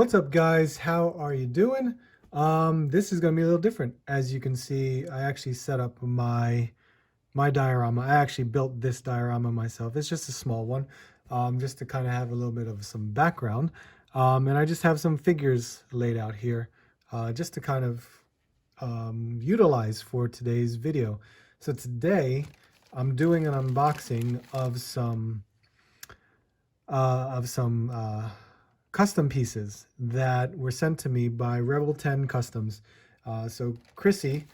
What's up, guys? How are you doing? This is going to be a little different. As you can see, I actually set up my diorama. I actually built this diorama myself. It's just a small one, just to kind of have a little bit of some background. And I just have some figures laid out here, just to kind of utilize for today's video. So today, I'm doing an unboxing of some custom pieces that were sent to me by Rebel10Customs. So Chrissy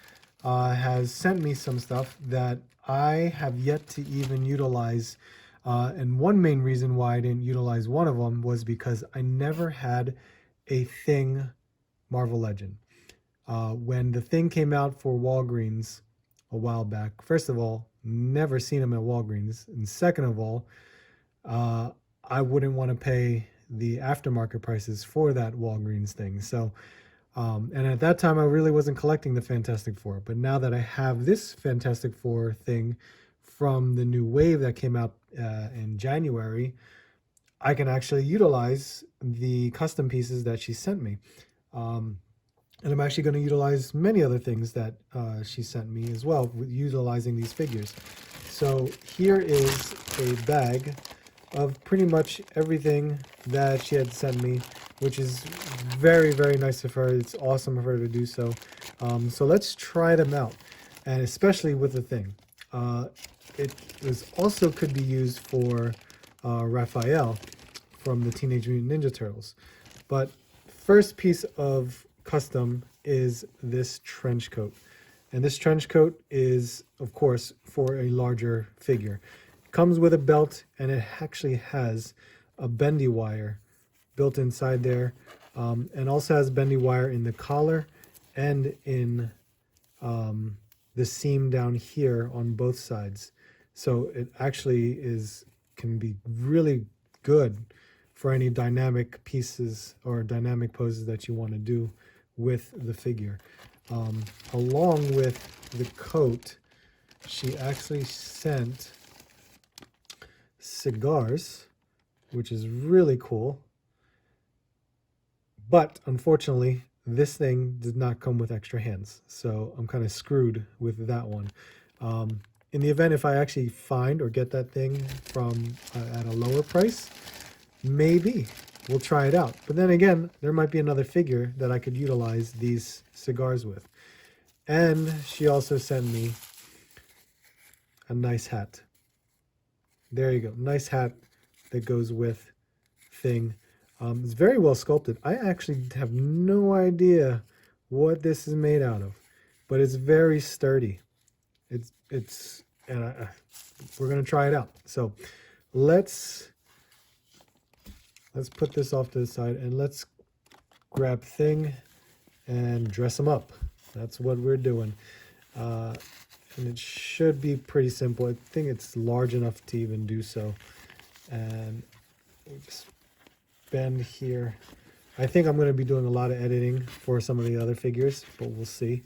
has sent me some stuff that I have yet to even utilize. And one main reason why I didn't utilize one of them was because I never had a Thing Marvel Legend. When the Thing came out for Walgreens a while back, first of all, never seen them at Walgreens. And second of all, I wouldn't want to pay the aftermarket prices for that Walgreens thing. So, and at that time, I really wasn't collecting the Fantastic Four. But now that I have this Fantastic Four thing from the new wave that came out in January, I can actually utilize the custom pieces that she sent me. And I'm actually going to utilize many other things that she sent me as well, with utilizing these figures. So here is a bag of pretty much everything that she had sent me, which is very, very nice of her. It's awesome of her to do so. So let's try them out, and especially with the Thing. It also could be used for Raphael from the Teenage Mutant Ninja Turtles. But first piece of custom is this trench coat. And this trench coat is, of course, for a larger figure. Comes with a belt, and it actually has a bendy wire built inside there, and also has bendy wire in the collar and in the seam down here on both sides. So it actually can be really good for any dynamic pieces or dynamic poses that you want to do with the figure. Along with the coat, she actually sent cigars, which is really cool. But unfortunately, this thing did not come with extra hands, so I'm kind of screwed with that one. In the event if I actually find or get that thing from at a lower price, maybe we'll try it out. But then again, there might be another figure that I could utilize these cigars with. And she also sent me a nice hat. There you go. Nice hat that goes with Thing. It's very well sculpted. I actually have no idea what this is made out of, but it's very sturdy. We're gonna try it out. So let's put this off to the side and let's grab Thing and dress him up. That's what we're doing. And it should be pretty simple. I think it's large enough to even do so. And we just bend here. I think I'm going to be doing a lot of editing for some of the other figures, but we'll see.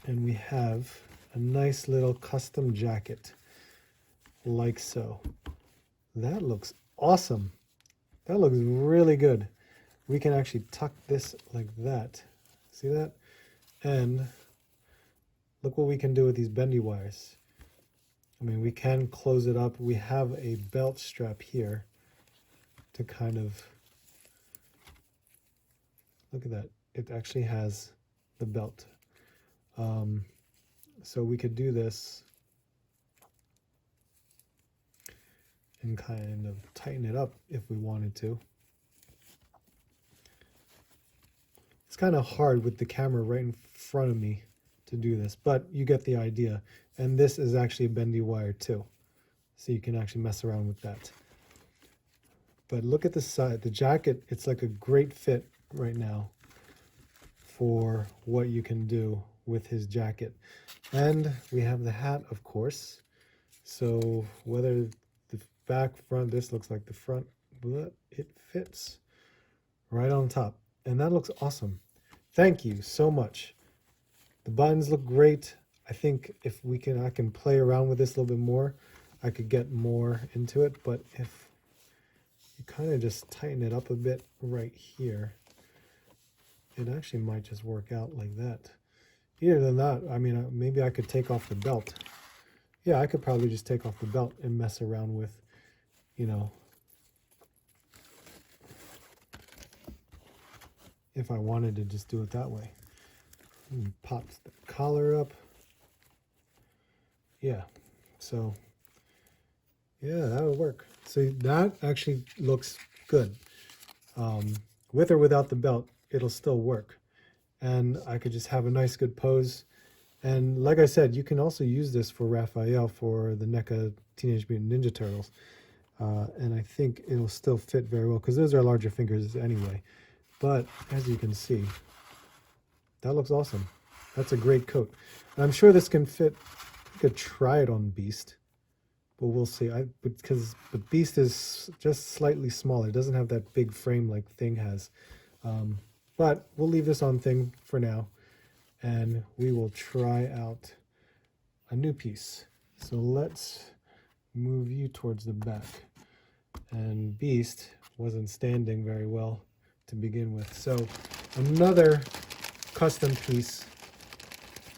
And we have a nice little custom jacket, like so. That looks awesome. That looks really good. We can actually tuck this like that. See that? And look what we can do with these bendy wires. I mean, we can close it up. We have a belt strap here to kind of, look at that. It actually has the belt. So we could do this and kind of tighten it up if we wanted to. It's kind of hard with the camera right in front of me to do this, but you get the idea. And this is actually a bendy wire too, so you can actually mess around with that. But look at the side, the jacket. It's like a great fit right now for what you can do with his jacket. And we have the hat, of course. So whether the back, front, this looks like the front, but it fits right on top. And that looks awesome. Thank you so much. The buttons look great. I think if I can play around with this a little bit more, I could get more into it. But if you kind of just tighten it up a bit right here. It actually might just work out like that. Either than that, I mean, maybe I could take off the belt. Yeah, I could probably just take off the belt and mess around with, you know, if I wanted to just do it that way. And pop the collar up. Yeah, so yeah, that would work. So that actually looks good. With or without the belt, it'll still work. And I could just have a nice good pose. And like I said, you can also use this for Raphael for the NECA Teenage Mutant Ninja Turtles. And I think it'll still fit very well because those are larger fingers anyway. But as you can see, that looks awesome. That's a great coat. And I'm sure this can fit. I could try it on Beast, but we'll see. Because the Beast is just slightly smaller. It doesn't have that big frame like Thing has. But we'll leave this on Thing for now, and we will try out a new piece. So let's move you towards the back. And Beast wasn't standing very well to begin with. So another custom piece.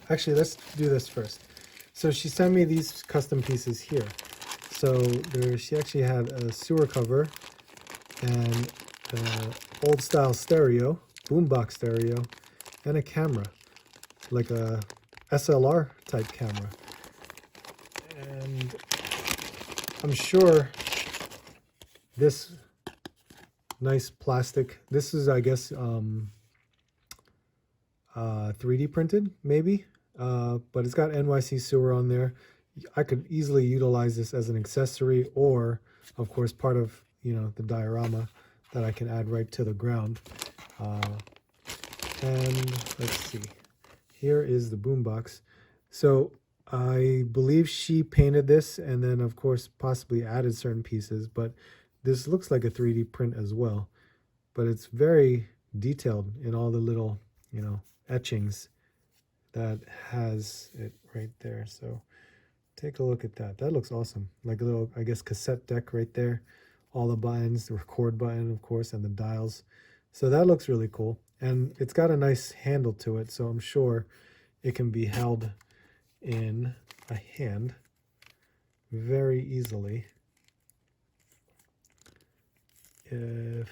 Actually, let's do this first. So she sent me these custom pieces here. So she actually had a sewer cover and an old style stereo, boombox stereo, and a camera, like a SLR type camera. And I'm sure this nice plastic, this is, I guess, 3D printed, maybe, but it's got NYC sewer on there. I could easily utilize this as an accessory, or, of course, part of, you know, the diorama that I can add right to the ground. And let's see, here is the boombox. So I believe she painted this and then, of course, possibly added certain pieces, but this looks like a 3D print as well. But it's very detailed in all the little, you know, etchings that has it right there. So take a look at that. That looks awesome. Like a little, I guess, cassette deck right there. All the buttons, the record button, of course, and the dials. So that looks really cool. And it's got a nice handle to it, so I'm sure it can be held in a hand very easily. If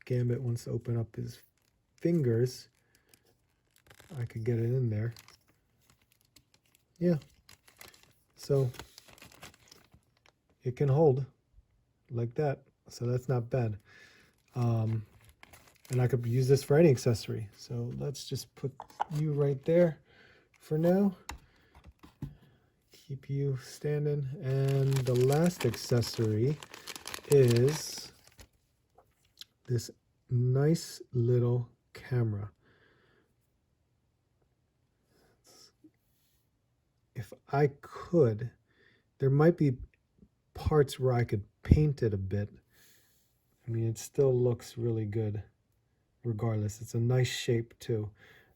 Gambit wants to open up his fingers, I could get it in there. Yeah. So it can hold like that. So that's not bad. And I could use this for any accessory. So let's just put you right there for now. Keep you standing. And the last accessory is this nice little camera. If I could, there might be parts where I could paint it a bit. I mean, it still looks really good regardless. It's a nice shape too.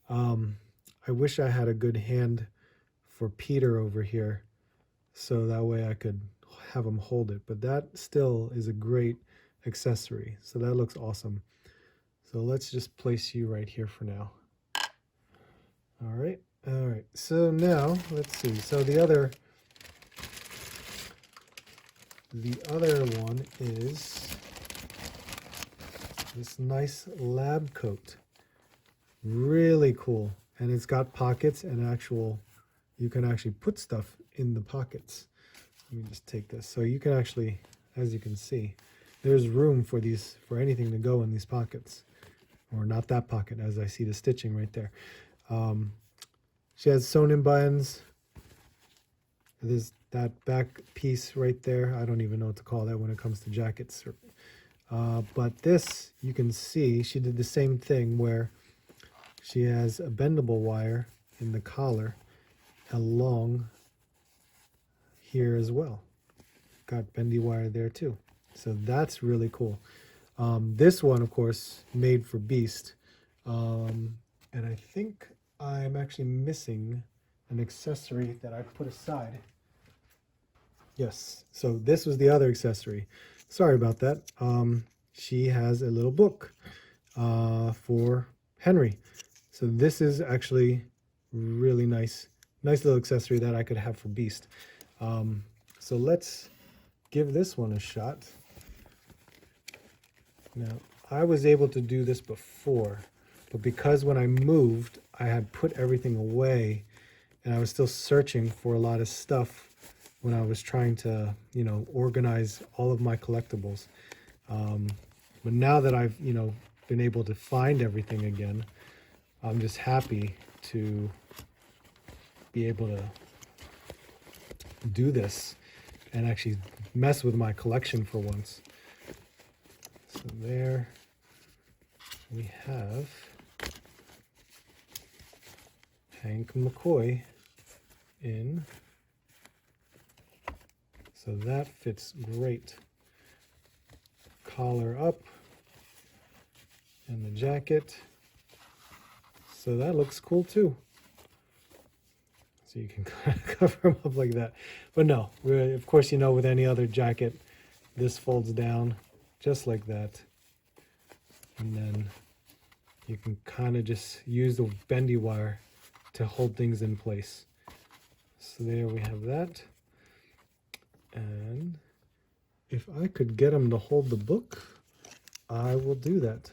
I wish I had a good hand for Peter over here, so that way I could have him hold it. But that still is a great accessory. So that looks awesome. So let's just place you right here for now. All right. All right. So now let's see. So the other one is this nice lab coat. Really cool. And it's got pockets and you can actually put stuff in the pockets. Let me just take this. So you can actually, as you can see, there's room for anything to go in these pockets. Or not that pocket, as I see the stitching right there. She has sewn-in buttons. There's that back piece right there. I don't even know what to call that when it comes to jackets. But this, you can see, she did the same thing where she has a bendable wire in the collar along here as well. Got bendy wire there too. So that's really cool. This one, of course, made for Beast. And I think I'm actually missing an accessory that I put aside. Yes, so this was the other accessory. sorry about that. She has a little book for Henry. So this is actually really nice little accessory that I could have for Beast. So let's give this one a shot. Now, I was able to do this before, but because when I moved, I had put everything away and I was still searching for a lot of stuff when I was trying to, you know, organize all of my collectibles. But now that I've, you know, been able to find everything again, I'm just happy to be able to do this and actually mess with my collection for once. So there we have Hank McCoy in. So that fits great. Collar up and the jacket. So that looks cool too. So you can cover them up like that. But no, of course, you know, with any other jacket, this folds down just like that. And then you can kind of just use the bendy wire to hold things in place. So there we have that. And if I could get him to hold the book, I will do that.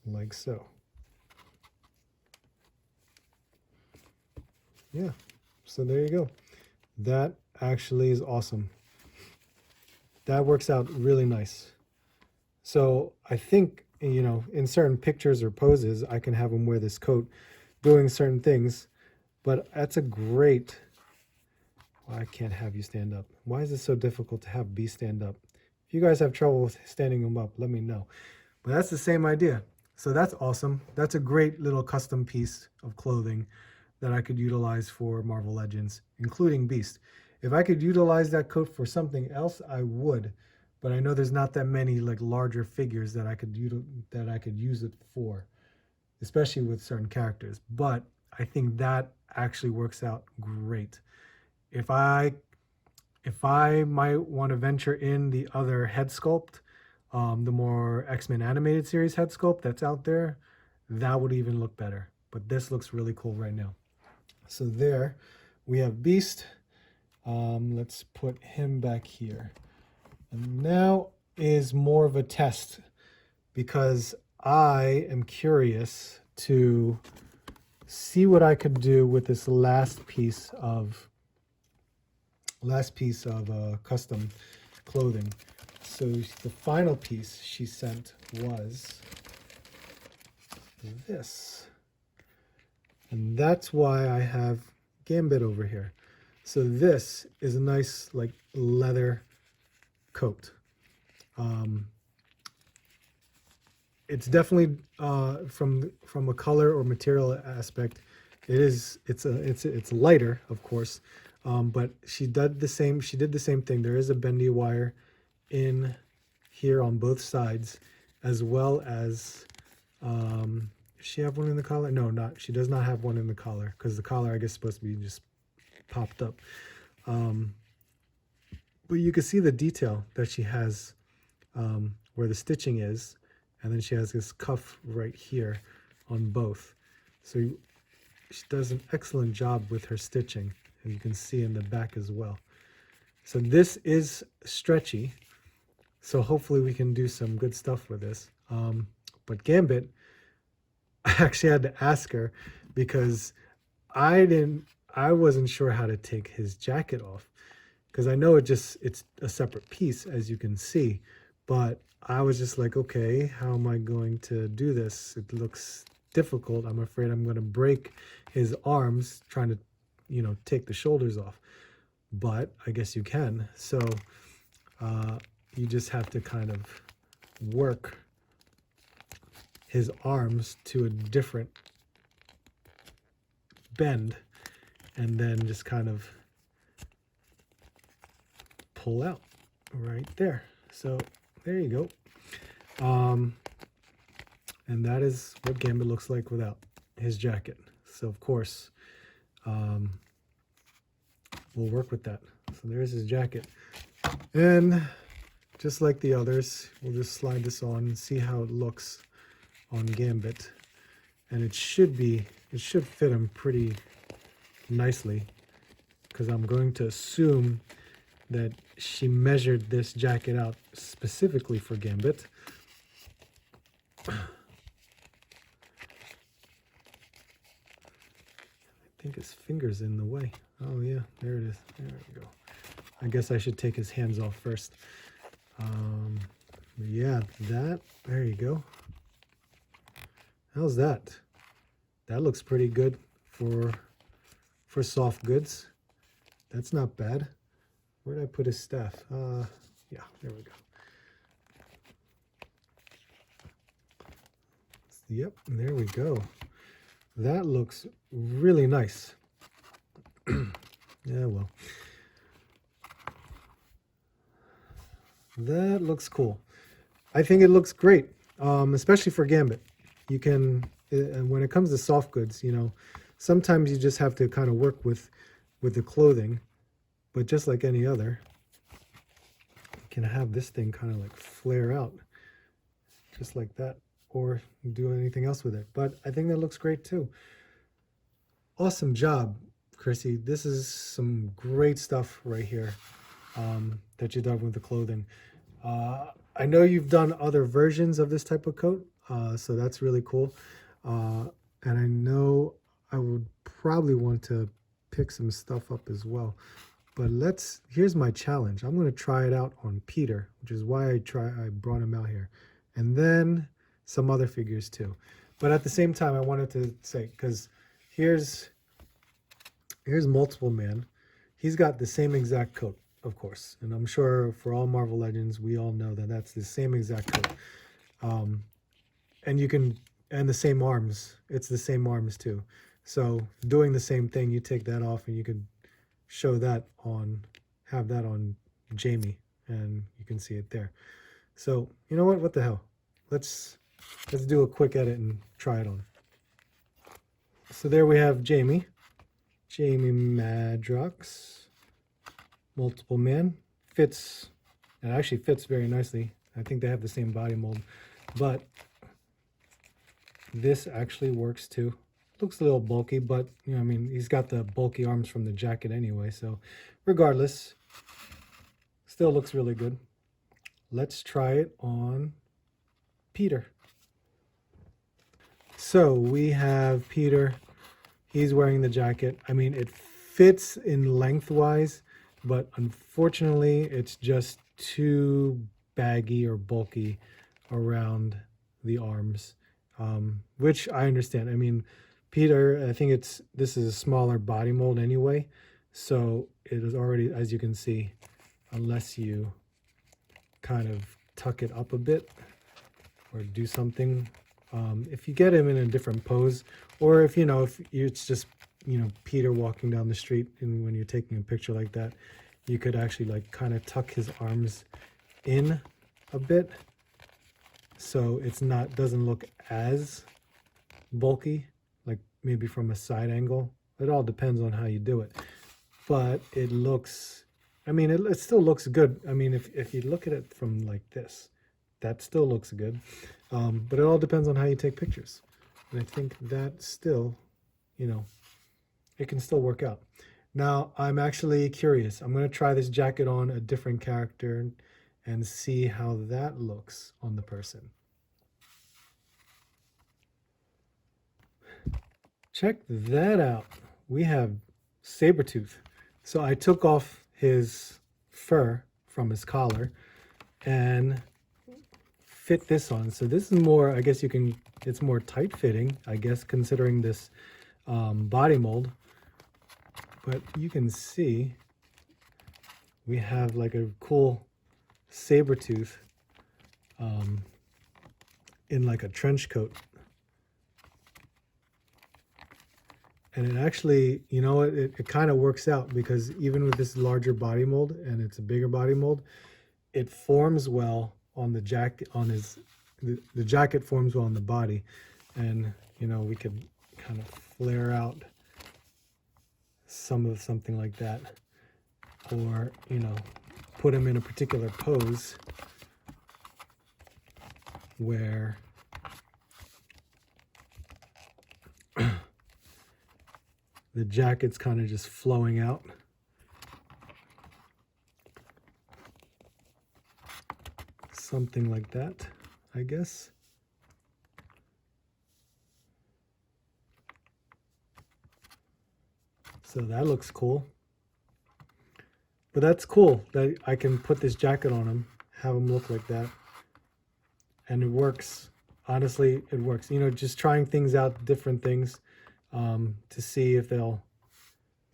Like so. Yeah, so there you go. That actually is awesome. That works out really nice. So I think, you know, in certain pictures or poses, I can have him wear this coat doing certain things, but that's a great... Well, I can't have you stand up. Why is it so difficult to have B stand up? If you guys have trouble with standing him up, let me know. But that's the same idea. So that's awesome. That's a great little custom piece of clothing that I could utilize for Marvel Legends, including Beast. If I could utilize that coat for something else, I would. But I know there's not that many like larger figures that I could use it for, especially with certain characters. But I think that actually works out great. If I might want to venture in the other head sculpt, the more X-Men animated series head sculpt that's out there, that would even look better. But this looks really cool right now. So there we have Beast. Let's put him back here. And now is more of a test because I am curious to see what I could do with this last piece of custom clothing. So the final piece she sent was this. And that's why I have Gambit over here. So this is a nice like leather coat. It's definitely from a color or material aspect, it's lighter, of course. But she did the same thing. There is a bendy wire in here on both sides, as well as does she have one in the collar? No, she does not have one in the collar, because the collar, I guess, is supposed to be just popped up. But you can see the detail that she has where the stitching is, and then she has this cuff right here on both. So she does an excellent job with her stitching, and you can see in the back as well. So this is stretchy, so hopefully we can do some good stuff with this. But Gambit, I actually had to ask her because I wasn't sure how to take his jacket off, because I know it's a separate piece, as you can see, but I was just like, okay, how am I going to do this? It looks difficult. I'm afraid I'm going to break his arms trying to, you know, take the shoulders off. But I guess you can. So you just have to kind of work his arms to a different bend and then just kind of pull out right there. So there you go. And that is what Gambit looks like without his jacket. So of course, we'll work with that. So there's his jacket. And just like the others, we'll just slide this on and see how it looks on Gambit. And it should fit him pretty nicely, because I'm going to assume that she measured this jacket out specifically for Gambit. I think his finger's in the way. Oh yeah, there it is. There we go. I guess I should take his hands off first. Yeah, there you go. How's that? That looks pretty good for soft goods. That's not bad. Where did I put his staff? Yeah, there we go. Yep, there we go. That looks really nice. Yeah, well. That looks cool. I think it looks great, especially for Gambit. You can, when it comes to soft goods, you know, sometimes you just have to kind of work with the clothing, but just like any other, you can have this thing kind of like flare out, just like that, or do anything else with it. But I think that looks great too. Awesome job, Chrissy. This is some great stuff right here that you've done with the clothing. I know you've done other versions of this type of coat, so that's really cool. And I know I would probably want to pick some stuff up as well. But here's my challenge. I'm going to try it out on Peter, which is why I brought him out here. And then some other figures too. But at the same time, I wanted to say, because here's Multiple Man. He's got the same exact coat, of course. And I'm sure for all Marvel Legends, we all know that that's the same exact coat. And the same arms. It's the same arms too. So doing the same thing, you take that off and you could have that on Jamie, and you can see it there. So you know what the hell? Let's do a quick edit and try it on. So there we have Jamie Madrox, Multiple Man. It actually fits very nicely. I think they have the same body mold, but this actually works too. Looks a little bulky, but you know, I mean, he's got the bulky arms from the jacket anyway, so regardless, still looks really good. Let's try it on Peter. So we have Peter. He's wearing the jacket. I mean, it fits in lengthwise, but unfortunately, it's just too baggy or bulky around the arms, which I understand. I mean, Peter, I think this is a smaller body mold anyway, so it is already, as you can see, unless you kind of tuck it up a bit or do something, if you get him in a different pose, or if it's just Peter walking down the street, and when you're taking a picture like that, you could actually like kind of tuck his arms in a bit so doesn't look as bulky, like maybe from a side angle. It all depends on how you do it, but it looks, I mean, it still looks good. I mean, if you look at it from like this, that still looks good, but it all depends on how you take pictures. And I think that still, it can still work out. Now, I'm actually curious. I'm going to try this jacket on a different character and see how that looks on the person. Check that out. We have Sabretooth. So I took off his fur from his collar and fit this on. So this is more, I guess it's more tight fitting, I guess, considering this body mold. But you can see we have like a cool Sabretooth in like a trench coat. And it actually, it kind of works out, because even with this larger body mold, and it's a bigger body mold, it forms well on the jacket, the jacket forms well on the body. And, we could kind of flare out something like that. or, you know, put him in a particular pose where the jacket's kind of just flowing out. Something like that, I guess. So that looks cool. But that's cool that I can put this jacket on him, have him look like that. And it works. Honestly, it works. You know, just trying things out, different things, to see if they'll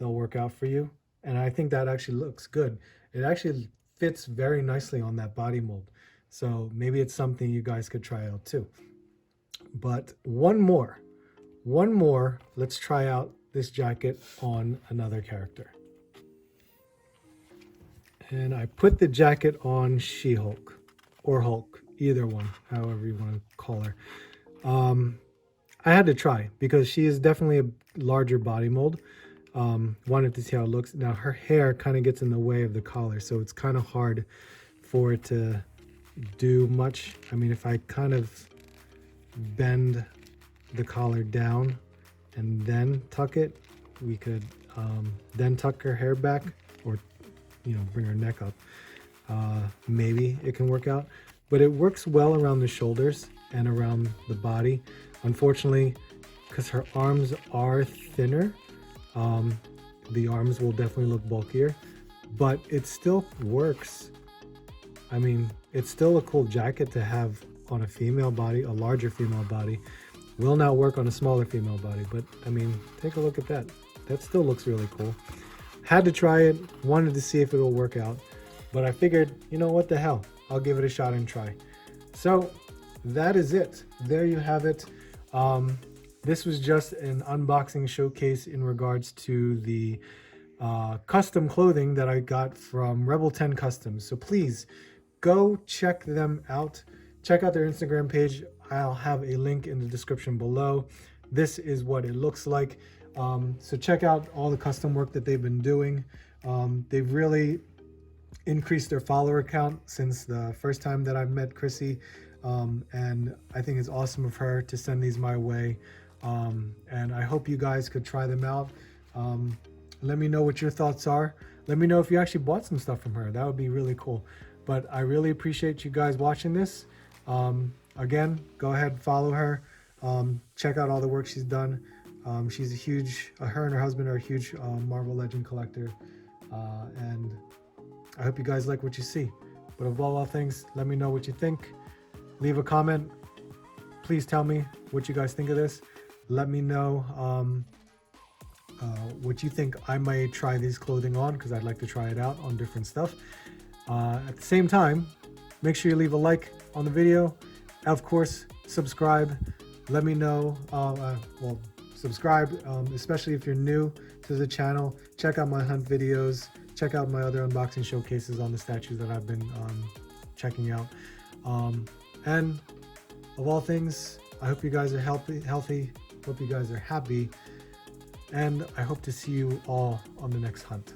work out for you. And I think that actually looks good. It actually fits very nicely on that body mold. So maybe it's something you guys could try out too. But one more. Let's try out this jacket on another character. And I put the jacket on She-Hulk or Hulk, either one, however you want to call her. I had to try because she is definitely a larger body mold. Wanted to see how it looks. Now her hair kind of gets in the way of the collar, so it's kind of hard for it to do much. I mean, if I kind of bend the collar down and then tuck it, we could then tuck her hair back, or, you know, bring her neck up. Maybe it can work out, but it works well around the shoulders and around the body. Unfortunately, because her arms are thinner, the arms will definitely look bulkier, but it still works. I mean, it's still a cool jacket to have on a female body. A larger female body will not work on a smaller female body, but I mean, take a look at that. That still looks really cool. Had to try it, wanted to see if it'll work out, but I figured, you know, what the hell, I'll give it a shot and try. So that is it. There you have it. This was just an unboxing showcase in regards to the custom clothing that I got from Rebel10Customs. So please go check them out. Check out their Instagram page. I'll have a link in the description below. This is what it looks like. So check out all the custom work that they've been doing. They've really increased their follower count since the first time that I met Chrissy. And I think it's awesome of her to send these my way. And I hope you guys could try them out. Let me know what your thoughts are. Let me know if you actually bought some stuff from her. That would be really cool. But I really appreciate you guys watching this. Again, go ahead and follow her. Check out all the work she's done. She's a huge, her and her husband are a huge Marvel Legend collector. And I hope you guys like what you see. But above all things, let me know what you think. Leave a comment. Please tell me what you guys think of this. Let me know what you think I may try these clothing on, because I'd like to try it out on different stuff. At the same time, make sure you leave a like on the video. Of course, subscribe. Let me know, well, subscribe, especially if you're new to the channel. Check out my hunt videos. Check out my other unboxing showcases on the statues that I've been checking out. And of all things, I hope you guys are healthy. Hope you guys are happy. And I hope to see you all on the next hunt.